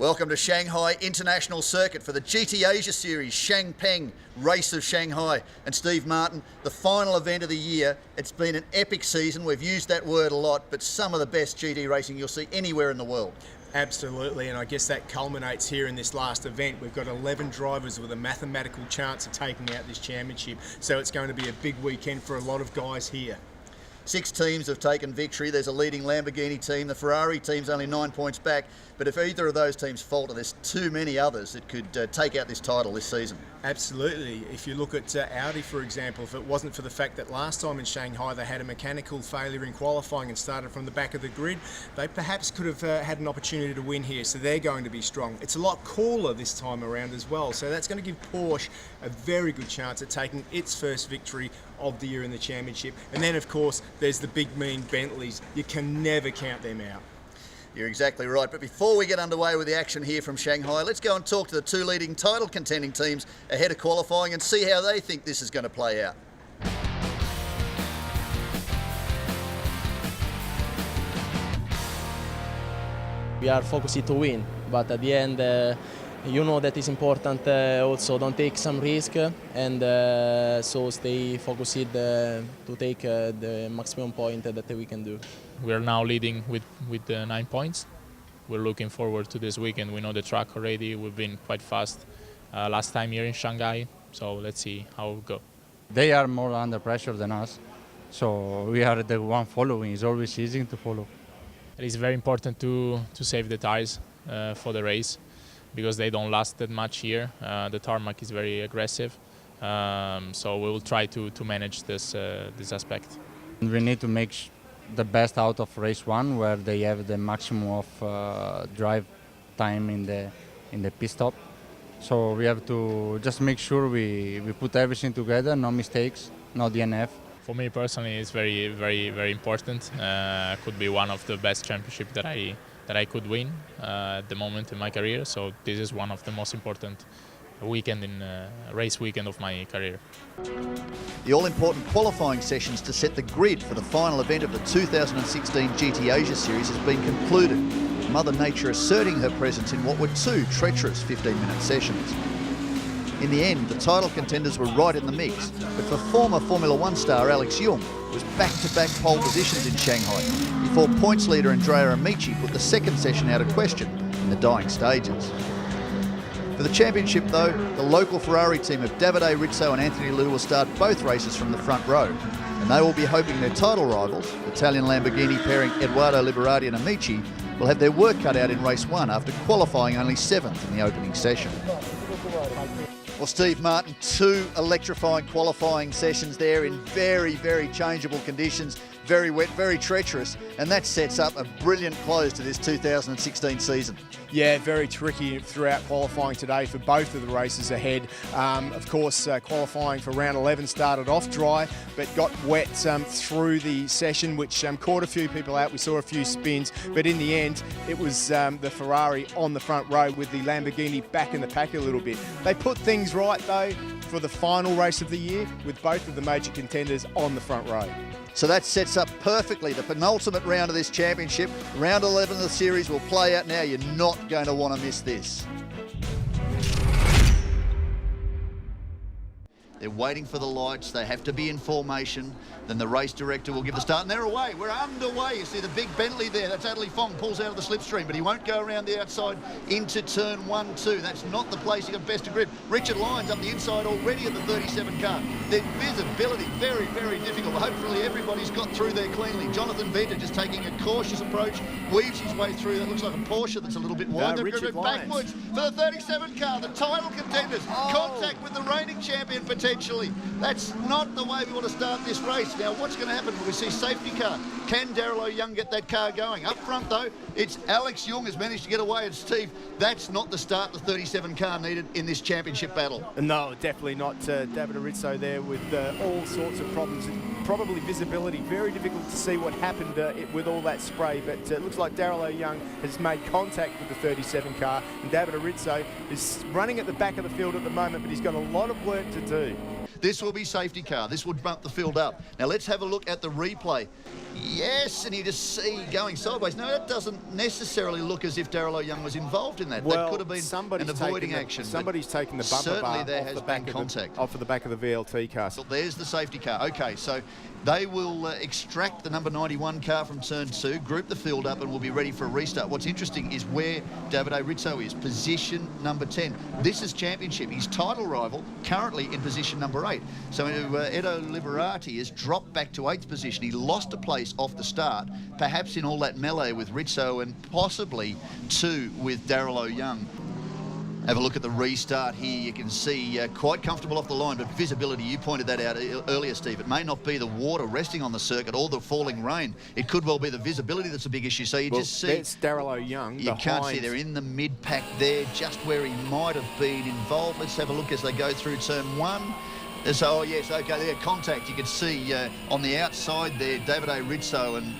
Welcome to Shanghai International Circuit for the GT Asia Series Shangpeng Race of Shanghai. And Steve Martin, the final event of the year. It's been an epic season. We've used that word a lot, but some of the best GT racing you'll see anywhere in the world. Absolutely, and I guess that culminates here in this last event. We've got 11 drivers with a mathematical chance of taking out this championship, so it's going to be a big weekend for a lot of guys here. 6 teams have taken victory. There's a leading Lamborghini team. The Ferrari team's only 9 points back. But if either of those teams falter, there's too many others that could take out this title this season. Absolutely. If you look at Audi, for example, if it wasn't for the fact that last time in Shanghai they had a mechanical failure in qualifying and started from the back of the grid, they perhaps could have had an opportunity to win here, so they're going to be strong. It's a lot cooler this time around as well, so that's going to give Porsche a very good chance at taking its first victory of the year in the championship. And then, of course, there's the big mean Bentleys. You can never count them out. You're exactly right. But before we get underway with the action here from Shanghai, let's go and talk to the 2 leading title contending teams ahead of qualifying and see how they think this is going to play out. We are focused to win, but at the end, you know that it's important also don't take some risk and so stay focused to take the maximum point that we can do. We are now leading with 9 points. We're looking forward to this weekend. We know the track already. We've been quite fast last time here in Shanghai, so let's see how it will go. They are more under pressure than us, so we are the one following. It's always easy to follow. It is very important to save the tires for the race, because they don't last that much here. The tarmac is very aggressive, so we will try to manage this aspect. We need to make the best out of race 1, where they have the maximum of drive time in the pit stop. So we have to just make sure we put everything together, no mistakes, no DNF. For me personally, it's very, very, very important. Could be one of the best championships that I could win at the moment in my career. So this is one of the most important race weekend of my career. The all-important qualifying sessions to set the grid for the final event of the 2016 GT Asia Series has been concluded, with Mother Nature asserting her presence in what were 2 treacherous 15-minute sessions. In the end, the title contenders were right in the mix, but for former Formula 1 star Alex Yoong, it was back-to-back pole positions in Shanghai, before points leader Andrea Amici put the second session out of question in the dying stages. For the championship though, the local Ferrari team of Davide Rizzo and Anthony Liu will start both races from the front row, and they will be hoping their title rivals, Italian Lamborghini pairing Edoardo Liberati and Amici, will have their work cut out in race 1 after qualifying only 7th in the opening session. Well, Steve Martin, 2 electrifying qualifying sessions there in very, very changeable conditions, very wet, very treacherous, and that sets up a brilliant close to this 2016 season. Yeah, very tricky throughout qualifying today for both of the races ahead. Of course, qualifying for round 11 started off dry, but got wet through the session, which caught a few people out. We saw a few spins, but in the end, it was the Ferrari on the front row with the Lamborghini back in the pack a little bit. They put things right, though, for the final race of the year, with both of the major contenders on the front row. So that sets up perfectly the penultimate round of this championship. Round 11 of the series will play out now. You're not going to want to miss this. They're waiting for the lights. They have to be in formation. Then the race director will give the start, and they're away. We're underway. You see the big Bentley there. That's Adley Fong, pulls out of the slipstream, but he won't go around the outside into turn 1-2. That's not the place he got best of grid. Richard Lyons up the inside already of the 37 car. Their visibility, very, very difficult. Hopefully everybody's got through there cleanly. Jonathan Venter just taking a cautious approach, weaves his way through. That looks like a Porsche that's a little bit wide. They're going backwards for the 37 car. The title contenders, contact with the reigning champion potentially. That's not the way we want to start this race. Now, what's going to happen when we see safety car? Can Darryl O'Young get that car going? Up front, though, it's Alex Yoong has managed to get away. And Steve, that's not the start the 37 car needed in this championship battle. No, definitely not. Davide Rizzo there with all sorts of problems. Probably visibility, very difficult to see what happened with all that spray, but it looks like Darryl O'Young has made contact with the 37 car, and Davide Rizzo is running at the back of the field at the moment, but he's got a lot of work to do. This will be safety car. This will bump the field up. Now let's have a look at the replay. Yes, and you just see going sideways. No, that doesn't necessarily look as if Darrell Young was involved in that. Well, that could have been an avoiding action. Somebody's taken the bumper certainly bar there off has the back been contact. off of the back of the VLT car. So there's the safety car. Okay, so they will extract the number 91 car from turn 2, group the field up, and will be ready for a restart. What's interesting is where Davide Rizzo is, position number 10. This is championship. His title rival currently in position number 8. So Edo Liberati has dropped back to 8th position. He lost a place off the start, perhaps in all that melee with Rizzo and possibly 2 with Darrell Young. Have a look at the restart here. You can see quite comfortable off the line, but visibility, you pointed that out earlier, Steve. It may not be the water resting on the circuit or the falling rain. It could well be the visibility that's a big issue. So you just see... That's Darrell Young. You can't see. They're in the mid-pack there, just where he might have been involved. Let's have a look as they go through turn 1. So, oh, yes, OK, there, contact. You can see on the outside there, Davide Rizzo and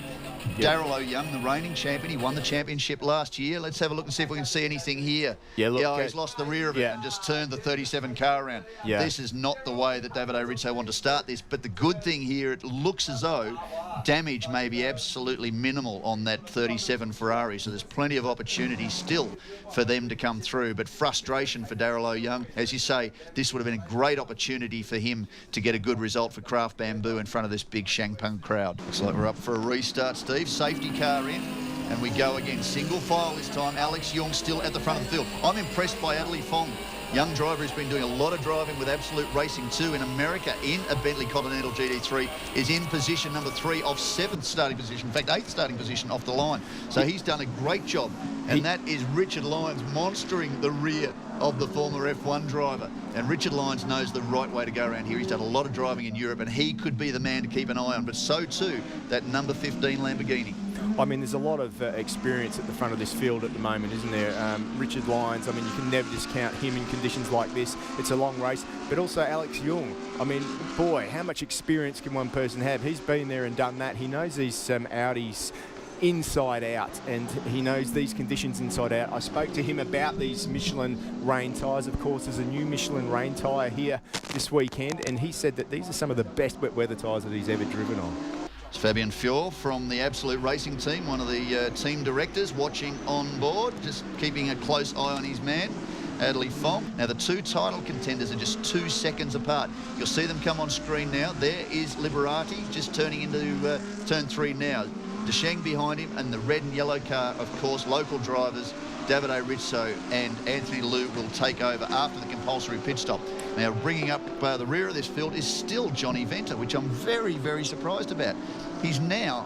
Darrell Young, the reigning champion. He won the championship last year. Let's have a look and see if we can see anything here. Yeah, look, he's lost the rear of it and just turned the 37 car around. Yeah. This is not the way that Davide Rizzo wanted to start this, but the good thing here, it looks as though damage may be absolutely minimal on that 37 Ferrari, so there's plenty of opportunity still for them to come through, but frustration for Darrell Young. As you say, this would have been a great opportunity for him to get a good result for Craft Bamboo in front of this big Shangpeng crowd. Looks like we're up for a restart, Steve. Safety car in, and we go again. Single file this time. Alex Young still at the front of the field. I'm impressed by Adley Fong. Young driver who's been doing a lot of driving with Absolute Racing 2 in America in a Bentley Continental GT3, is in position number 3 off 7th starting position, in fact 8th starting position off the line. So he's done a great job, and that is Richard Lyons monstering the rear of the former F1 driver. And Richard Lyons knows the right way to go around here. He's done a lot of driving in Europe, and he could be the man to keep an eye on, but so too that number 15 Lamborghini. I mean, there's a lot of experience at the front of this field at the moment, isn't there? Richard Lyons, I mean, you can never discount him in conditions like this. It's a long race. But also Alex Young. I mean, boy, how much experience can one person have? He's been there and done that. He knows these Audis inside out, and he knows these conditions inside out. I spoke to him about these Michelin rain tyres. Of course, there's a new Michelin rain tyre here this weekend, and he said that these are some of the best wet weather tyres that he's ever driven on. It's Fabian Fior from the Absolute Racing team, one of the team directors, watching on board, just keeping a close eye on his man, Adley Fong. Now, the 2 title contenders are just 2 seconds apart. You'll see them come on screen now. There is Liberati just turning into turn 3 now. Desheng behind him, and the red and yellow car, of course, local drivers, Davide Rizzo and Anthony Liu will take over after the compulsory pit stop. Now, bringing up the rear of this field is still Johnny Venter, which I'm very, very surprised about. He's now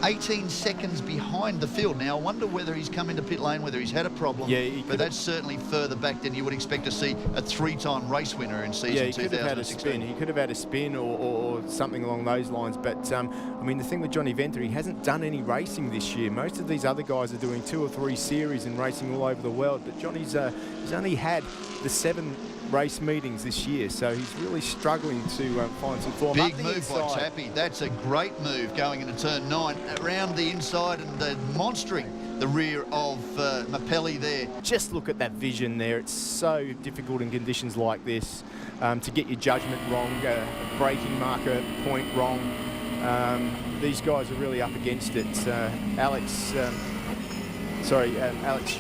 18 seconds behind the field. Now, I wonder whether he's come into pit lane, whether he's had a problem. Yeah, but that's certainly further back than you would expect to see a 3-time race winner in season 2016. Could have had a spin. He could have had a spin or something along those lines. But, I mean, the thing with Johnny Venter, he hasn't done any racing this year. Most of these other guys are doing 2 or 3 series and racing all over the world. But Johnny's he's only had the 7 race meetings this year, so he's really struggling to find some form. Big move by Tappy. That's a great move going into turn 9, around the inside and monstering the rear of Mapelli there. Just look at that vision there. It's so difficult in conditions like this to get your judgment wrong, braking marker point wrong. These guys are really up against it. Alex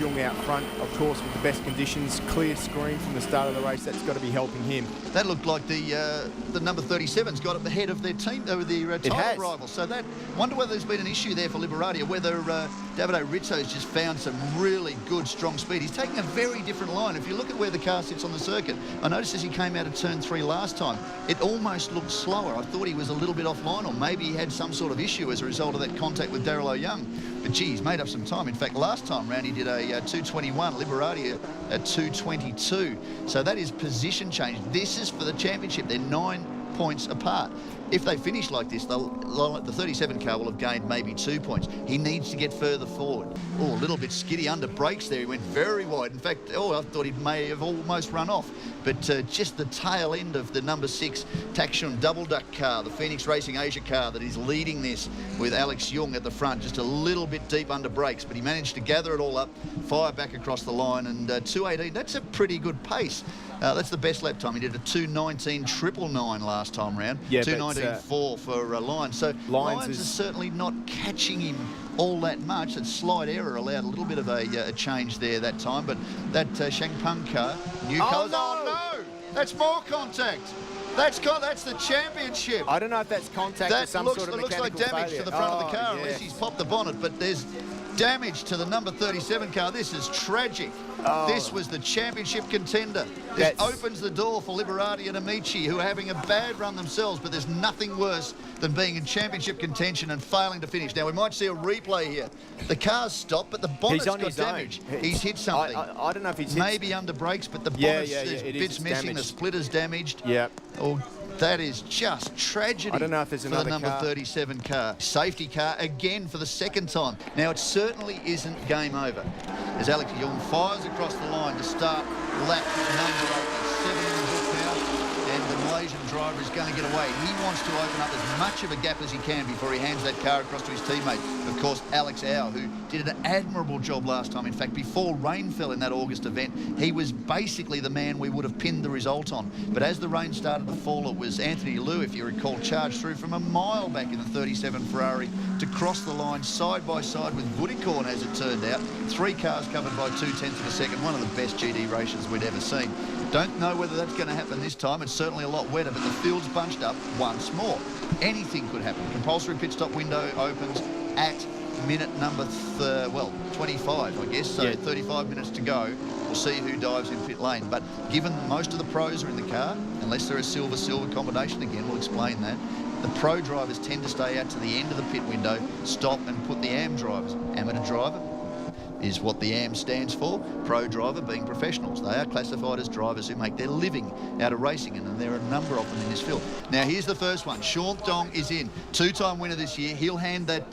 Young out front, of course, with the best conditions. Clear screen from the start of the race. That's got to be helping him. That looked like the number 37's got up ahead of their team, their title rival. So that, wonder whether there's been an issue there for Liberati, or whether Davide Rizzo's just found some really good, strong speed. He's taking a very different line. If you look at where the car sits on the circuit, I noticed as he came out of turn 3 last time, it almost looked slower. I thought he was a little bit offline, or maybe he had some sort of issue as a result of that contact with Darrell Young. But gee, he's made up some time. In fact, last time round he did a 2:21, Liberati at 2:22. So that is position change. This is for the championship. They're 9 points apart. If they finish like this, the 37 car will have gained maybe 2 points. He needs to get further forward. Oh, a little bit skiddy under brakes there. He went very wide. In fact, I thought he may have almost run off. But just the tail end of the number 6 Takshun double duck car, the Phoenix Racing Asia car that is leading this with Alex Young at the front, just a little bit deep under brakes. But he managed to gather it all up, fire back across the line, and 2:18, that's a pretty good pace That's the best lap time. He did a 2:19.999 last time round. Yeah, 2:19.4 for Lyons. So Lyons is certainly not catching him all that much. That slight error allowed a little bit of a change there that time. But that Shangpeng car, new colours. Oh, no! That's more contact. That's the championship. I don't know if that's contact or some sort of mechanical looks like damage failure. to the front of the car, unless he's popped the bonnet. But there's damage to the number 37 car. This is tragic. This was the championship contender. This opens the door for Liberati and Amici, who are having a bad run themselves, but there's nothing worse than being in championship contention and failing to finish. Now, we might see a replay here. The car's stopped, but the bonnet's got damage. He's hit something. I don't know if he's hit... Maybe under brakes, but the bonnet is bits missing, damaged. The splitter's damaged. Yeah. Oh, that is just tragedy. I don't know if there's another for the number 37 car. Safety car again for the second time. Now, it certainly isn't game over, as Alex Young fires across the line to start lap number 7 in the book now, and the Malaysian driver is going to get away. He wants to open up as much of a gap as he can before he hands that car across to his teammate. Of course, Alex Au, who did an admirable job last time. In fact, before rain fell in that August event, he was basically the man we would have pinned the result on. But as the rain started to fall, it was Anthony Liu, if you recall, charged through from a mile back in the 37 Ferrari to cross the line side by side with Budicorn, as it turned out. 3 cars covered by 0.2 of a second, one of the best GD races we'd ever seen. Don't know whether that's going to happen this time. It's certainly a lot wetter, but the field's bunched up once more. Anything could happen. Compulsory pit stop window opens at minute number 25, I guess. So 35 minutes to go. We'll see who dives in pit lane. But given most of the pros are in the car, unless they're a silver-silver combination again, we'll explain that. The pro drivers tend to stay out to the end of the pit window, stop and put the AM drivers. Amateur driver is what the AM stands for, pro driver being professionals. They are classified as drivers who make their living out of racing, and there are a number of them in this field. Now, here's the first one. Sean Dong is in. 2-time winner this year. He'll hand that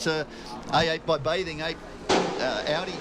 A8 by Bathing Ape Audi,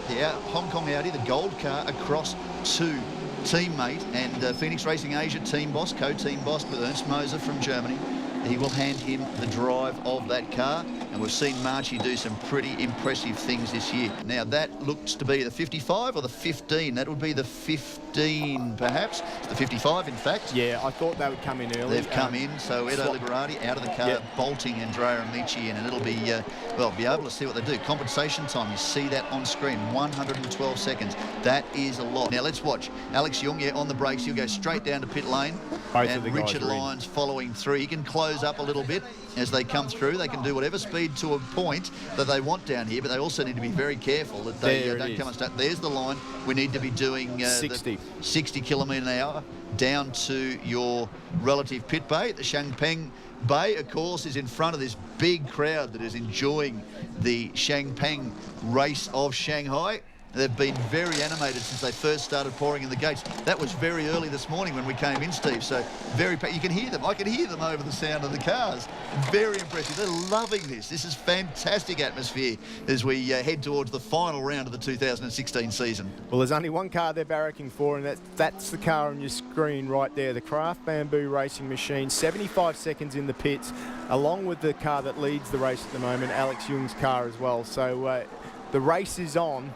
Hong Kong Audi, the gold car, across to teammate and Phoenix Racing Asia team boss, co-team boss, Ernst Moser from Germany. He will hand him the drive of that car, and we've seen Marchi do some pretty impressive things this year. Now, that looks to be the 55 or the 15. That would be the 15, perhaps. It's the 55, in fact. Yeah, I thought they would come in early. They've come in, so Edo Liberati out of the car, bolting Andrea Amici in, and it'll be, be able to see what they do. Compensation time, you see that on screen, 112 seconds. That is a lot. Now, let's watch. Alex Young, on the brakes. He'll go straight down to pit lane. And Richard Lyons following through. He can close up a little bit as they come through. They can do whatever speed to a point that they want down here, but they also need to be very careful that they don't come and start. There's the line. We need to be doing 60 kilometre an hour down to your relative pit bay. The Shangpeng Bay, of course, is in front of this big crowd that is enjoying the Shangpeng race of Shanghai. They've been very animated since they first started pouring in the gates. That was very early this morning when we came in, Steve, so you can hear them. I can hear them over the sound of the cars. Very impressive. They're loving this. This is fantastic atmosphere as we head towards the final round of the 2016 season. Well, there's only one car they're barracking for, and that's the car on your screen right there, the Craft Bamboo Racing Machine. 75 seconds in the pits, along with the car that leads the race at the moment, Alex Young's car as well. So the race is on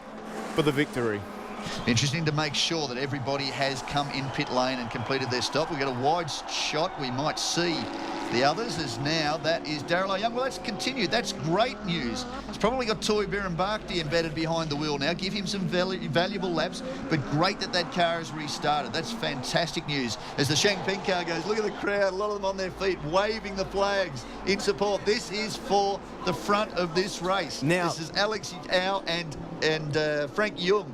for the victory. Interesting to make sure that everybody has come in pit lane and completed their stop. We've got a wide shot. We might see the others as now that is Daryl Young. Well, that's continued. That's great news. It's probably got Toy Birimbakti embedded behind the wheel now. Give him some valuable laps, but great that that car has restarted. That's fantastic news. As the Shangpeng car goes, look at the crowd, a lot of them on their feet, waving the flags in support. This is for the front of this race. Now, this is Alex Au and Frank Yu.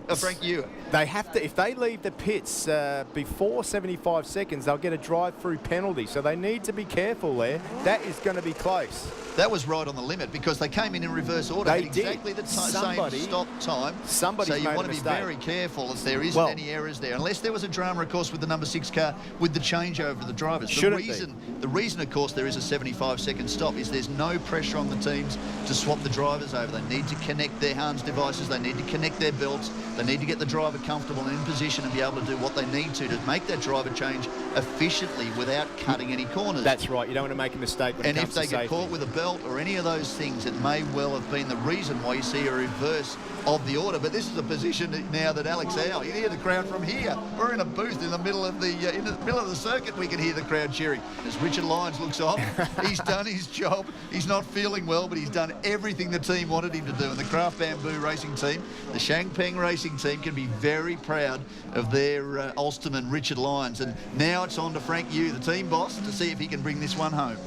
They have to, if they leave the pits before 75 seconds, they'll get a drive-through penalty. So they need to be careful there. That is going to be close. That was right on the limit because they came in reverse order. They exactly did. the same stop time. So you want to be very careful if there isn't any errors there. Unless there was a drama, of course, with the number 6 car with the changeover of the drivers. The reason, of course, there is a 75-second stop is there's no pressure on the teams to swap the drivers over. They need to connect their harness devices. They need to connect their belts. They need to get the driver comfortable and in position and be able to do what they need to make that driver change efficiently without cutting any corners. That's right. You don't want to make a mistake when it comes to safety. And if they get caught with a belt or any of those things, it may well have been the reason why you see a reverse of the order. But this is a position now that Alex Howe, you can hear the crowd from here. We're in a booth in the middle of the circuit. We can hear the crowd cheering as Richard Lyons looks on. He's done his job. He's not feeling well, but he's done everything the team wanted him to do. And the Craft Bamboo racing team, the Shangpeng racing team, can be very proud of their Ulsterman Richard Lyons. And now it's on to Frank Yu, the team boss, to see if he can bring this one home.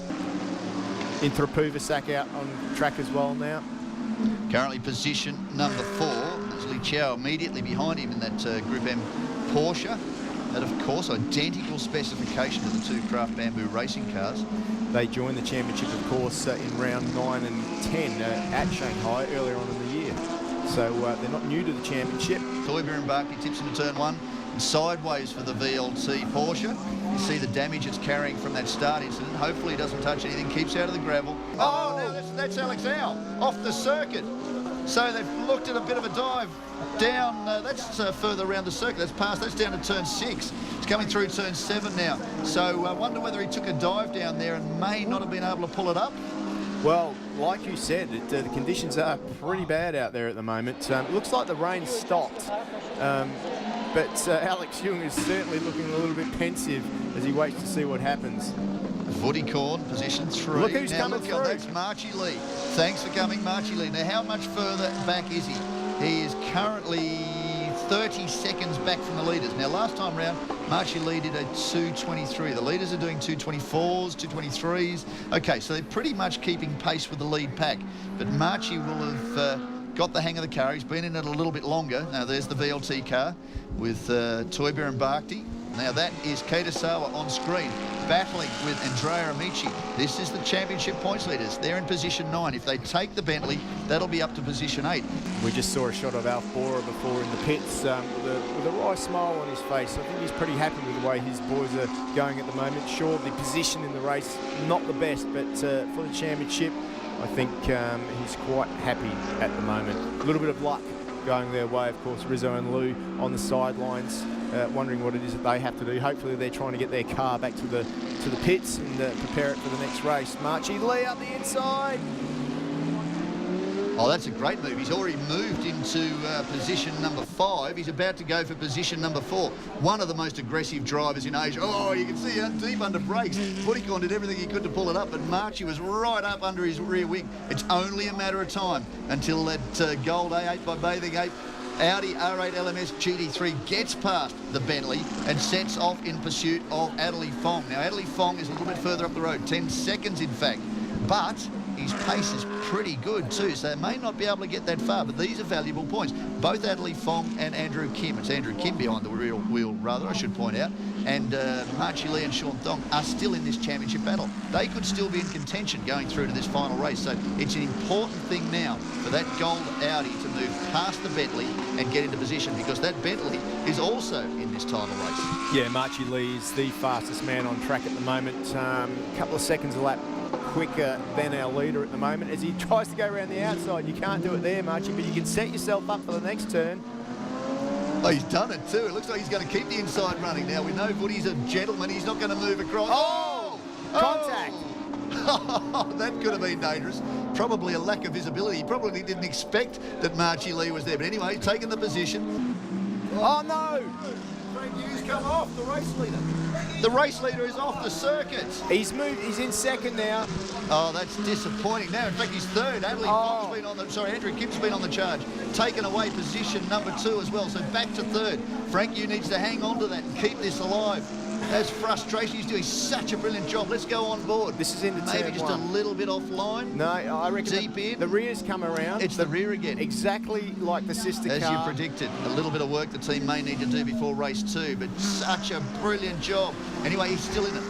Inthrapuvasak out on track as well now. Currently position number 4. There's Li Chao immediately behind him in that Group M Porsche. That, of course, identical specification to the 2 Craft Bamboo racing cars. They joined the championship, of course, in round 9 and 10 at Shanghai earlier on in the year. So they're not new to the championship. Toiber Mbaki tips into turn 1. And sideways for the VLT Porsche. You see the damage it's carrying from that start incident. Hopefully he doesn't touch anything, keeps out of the gravel. Oh, now that's Alex Howe off the circuit. So they've looked at a bit of a dive down. That's further around the circuit. That's down to turn 6. It's coming through turn 7 now. So I wonder whether he took a dive down there and may not have been able to pull it up. Well, like you said, the conditions are pretty bad out there at the moment. It looks like the rain stopped. But Alex Young is certainly looking a little bit pensive as he waits to see what happens. Vuticorn, position 3. Look who's coming through. That's Marchie Lee. Thanks for coming, Marchie Lee. Now, how much further back is he? He is currently 30 seconds back from the leaders. Now, last time round, Marchie Lee did a 2:23. The leaders are doing 2:24s, 2:23s. Okay, so they're pretty much keeping pace with the lead pack. But Marchie will have got the hang of the car. He's been in it a little bit longer. Now, there's the VLT car with Toiber and Barkty. Now, that is Kaitasawa on screen, battling with Andrea Amici. This is the championship points leaders. They're in position 9. If they take the Bentley, that'll be up to position 8. We just saw a shot of Alf Bora before in the pits with a wry smile on his face. I think he's pretty happy with the way his boys are going at the moment. Sure, the position in the race, not the best, but for the championship, I think he's quite happy at the moment. A little bit of luck going their way, of course. Rizzo and Lou on the sidelines, wondering what it is that they have to do. Hopefully they're trying to get their car back to the pits and prepare it for the next race. Marchie Lee up the inside. Oh, that's a great move. He's already moved into position number 5. He's about to go for position number 4. One of the most aggressive drivers in Asia. Oh, you can see out deep under brakes. Vuticorn did everything he could to pull it up, but Marchie was right up under his rear wing. It's only a matter of time until that gold A8 by Bathing Ape Audi R8 LMS GT3 gets past the Bentley and sets off in pursuit of Adderley Fong. Now, Adderley Fong is a little bit further up the road, 10 seconds in fact, but his pace is pretty good too, so they may not be able to get that far, but these are valuable points. Both Adderley Fong and Andrew Kim, it's Andrew Kim behind the rear wheel rather, I should point out, and Marchie Lee and Sean Thong are still in this championship battle. They could still be in contention going through to this final race, so it's an important thing now for that gold Audi to move past the Bentley and get into position, because that Bentley is also in this title race. Yeah, Marchie Lee is the fastest man on track at the moment. A couple of seconds a lap quicker than our leader at the moment as he tries to go around the outside. You can't do it there, Marchie, but you can set yourself up for the next turn. Oh, he's done it too. It looks like he's going to keep the inside running. Now, we know Woody's a gentleman. He's not going to move across. Oh! Contact! Oh, that could have been dangerous. Probably a lack of visibility. He probably didn't expect that Marchie Lee was there. But anyway, he's taken the position. Oh, no! Frank Hughes come off, the race leader. The race leader is off the circuit. He's moved. He's in second now. Oh, that's disappointing. Now, in fact, he's third. Andrew Kim's been on the charge. Taken away position number 2 as well. So back to third. Frank Hughes needs to hang on to that and keep this alive. That's frustration. He's doing such a brilliant job. Let's go on board. This is into maybe just a little bit offline. No, I reckon deep in. The rear's come around. It's the rear again. Exactly like the sister car. As you predicted. A little bit of work the team may need to do before race 2, but such a brilliant job. Anyway, he's still in it.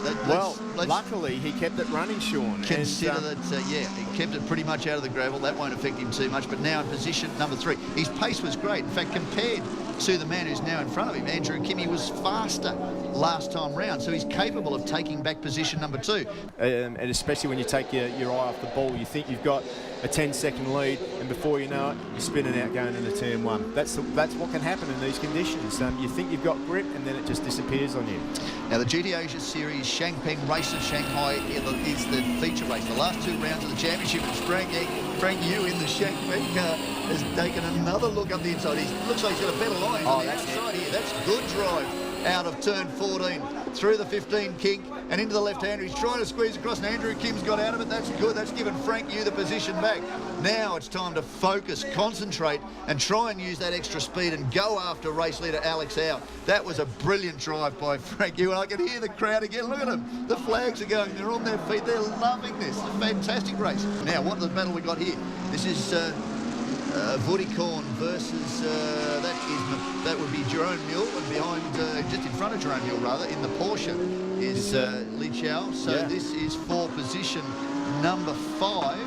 Luckily, he kept it running, Sean. Consider that, he kept it pretty much out of the gravel. That won't affect him too much, but now in position number 3. His pace was great. In fact, compared to the man who's now in front of him. Andrew Kim, he was faster last time round, so he's capable of taking back position number 2. And especially when you take your eye off the ball, you think you've got a 10-second lead, and before you know it, you're spinning out going into turn 1. That's what can happen in these conditions. You think you've got grip, and then it just disappears on you. Now, the GT Asia Series Shangpeng Race of Shanghai is the feature race. The last 2 rounds of the championship, and Frank Yu in the Shangpeng car has taken another look up the inside. He looks like he's got a better line on the outside here. That's good drive out of turn 14, through the 15 kink and into the left-hander. He's trying to squeeze across, and Andrew Kim's got out of it. That's good. That's given Frank Yu the position back. Now it's time to focus, concentrate, and try and use that extra speed and go after race leader Alex Au. That was a brilliant drive by Frank Yu, and I can hear the crowd again. Look at them. The flags are going. They're on their feet. They're loving this. It's a fantastic race. Now, what the battle we got here? This is Vodikorn versus that would be Jerome Mule, and behind, just in front of Jerome Mule rather, in the Porsche is Li Chao. So this is for position number 5.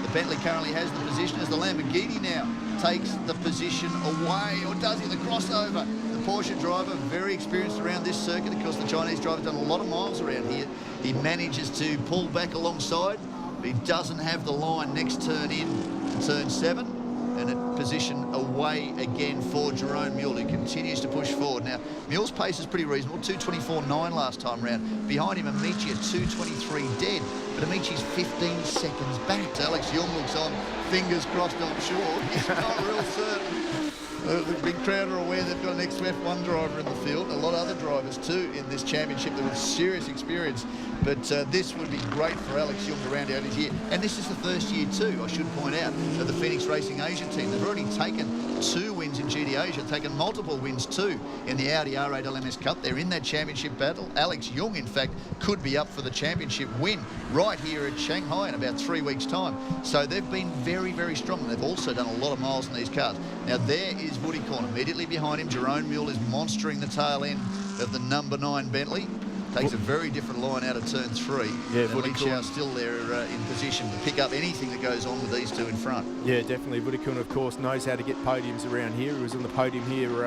The Bentley currently has the position as the Lamborghini now takes the position away, or does he? The crossover. The Porsche driver, very experienced around this circuit. Of course, the Chinese driver's done a lot of miles around here. He manages to pull back alongside, but he doesn't have the line next turn in to turn 7. And a position away again for Jerome Mule, who continues to push forward. Now, Mule's pace is pretty reasonable, 2:24.9 last time round. Behind him, Amici at 2:23 dead, but Amici's 15 seconds back. Alex Young looks on, fingers crossed, I'm sure. He's not real certain. The big crowd are aware they've got an ex-F1 driver in the field, a lot of other drivers too in this championship that have serious experience. But this would be great for Alex Young to round out his year. And this is the first year too, I should point out, of the Phoenix Racing Asia team. They've already taken 2 wins in GT Asia, taken multiple wins too in the Audi R8 LMS Cup. They're in that championship battle. Alex Young, in fact, could be up for the championship win right here at Shanghai in about 3 weeks' time. So they've been very, very strong. They've also done a lot of miles in these cars. Now there is Vodikorn immediately behind him. Jerome Mule is monstering the tail end of the number 9 Bentley. Takes a very different line out of turn 3. Yeah, Vodikorn still there in position to pick up anything that goes on with these 2 in front. Yeah, definitely. Vodikorn, of course, knows how to get podiums around here. He was on the podium here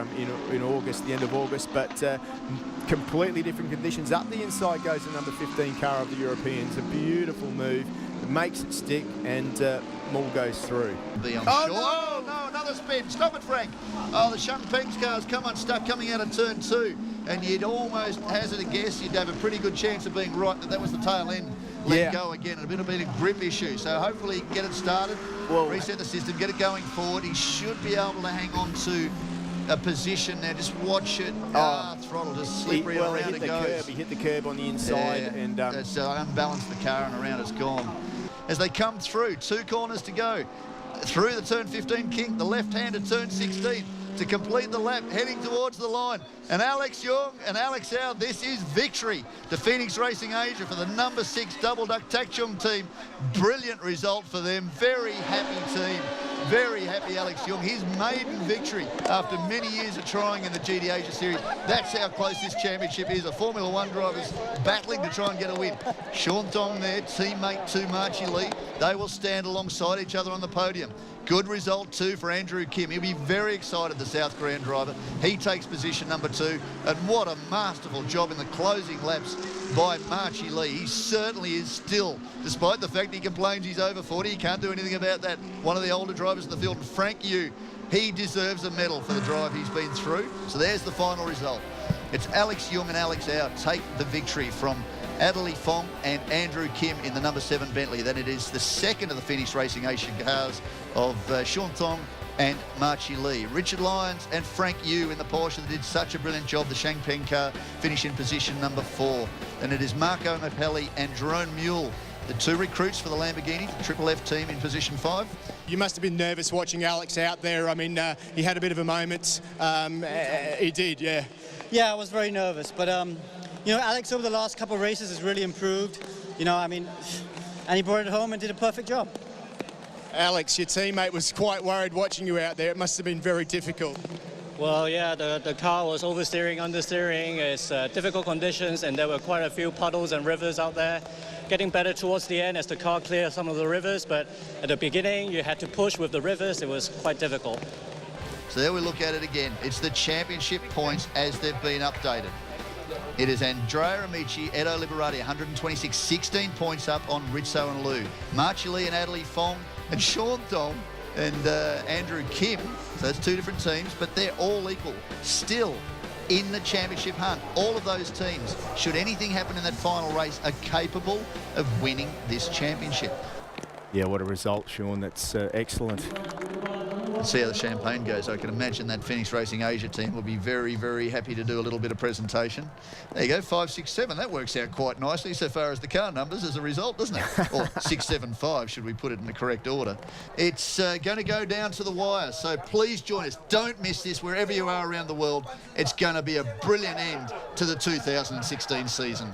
in August, the end of August, but completely different conditions. Up the inside goes the number 15 car of the Europeans. A beautiful move. It makes it stick, and Mule goes through. No, another spin. Stop it, Frank. Oh, the Shangpeng's car's come unstuck coming out of turn 2. And you'd almost hazard a guess, you'd have a pretty good chance of being right that was the tail end. Let go again. It'd been a grip issue. So hopefully he can get it started, reset the system, get it going forward. He should be able to hang on to a position now. Just watch it. Throttle just slippery around it goes. He hit the curb on the inside, and it's unbalanced the car, and around it's gone. As they come through, 2 corners to go. Through the turn 15 kink, the left-hander turn 16. To complete the lap, heading towards the line. And Alex Young and Alex Au, this is victory to Phoenix Racing Asia for the number 6 Double Duck Takchung team. Brilliant result for them. Very happy team. Very happy Alex Young. His maiden victory after many years of trying in the GT Asia Series. That's how close this championship is. A Formula 1 driver's battling to try and get a win. Sean Tong there, teammate to Marchi Lee. They will stand alongside each other on the podium. Good result too for Andrew Kim. He'll be very excited, the South Korean driver. He takes position number 2. And what a masterful job in the closing laps by Marchi Lee. He certainly is still, despite the fact he complains he's over 40, he can't do anything about that. One of the older drivers in the field. And Frank Yu, he deserves a medal for the drive he's been through. So there's the final result. It's Alex Young and Alex Au take the victory from Adderley Fong and Andrew Kim in the number 7 Bentley. Then it is the second of the Phoenix Racing Asian cars of Sean Tong and Marchi Lee. Richard Lyons and Frank Yu in the Porsche that did such a brilliant job. The Shangpeng car finish in position number 4. Then it is Marco Mapelli and Jerome Mule, the 2 recruits for the Lamborghini, the Triple F team in position 5. You must have been nervous watching Alex out there. I mean, he had a bit of a moment. He did, yeah. Yeah, I was very nervous, but you know, Alex over the last couple of races has really improved. You know, I mean, and he brought it home and did a perfect job. Alex, your teammate was quite worried watching you out there. It must have been very difficult. Well, yeah, the car was oversteering, understeering. It's difficult conditions, and there were quite a few puddles and rivers out there. Getting better towards the end as the car cleared some of the rivers, but at the beginning you had to push with the rivers. It was quite difficult. So there we look at it again. It's the championship points as they've been updated. It is Andrea Amici, Edo Liberati, 126, 16 points up on Rizzo and Liu. Marchi Lee and Adelie Fong and Sean Dong and Andrew Kim. So that's two different teams, but they're all equal. Still in the championship hunt. All of those teams, should anything happen in that final race, are capable of winning this championship. Yeah, what a result, Sean. That's excellent. Let's see how the champagne goes. I can imagine that Phoenix Racing Asia team will be very, very happy to do a little bit of presentation. There you go, 5, 6, 7. That works out quite nicely so far as the car numbers as a result, doesn't it? Or 6, 7, 5, should we put it in the correct order. It's going to go down to the wire, so please join us. Don't miss this wherever you are around the world. It's going to be a brilliant end to the 2016 season.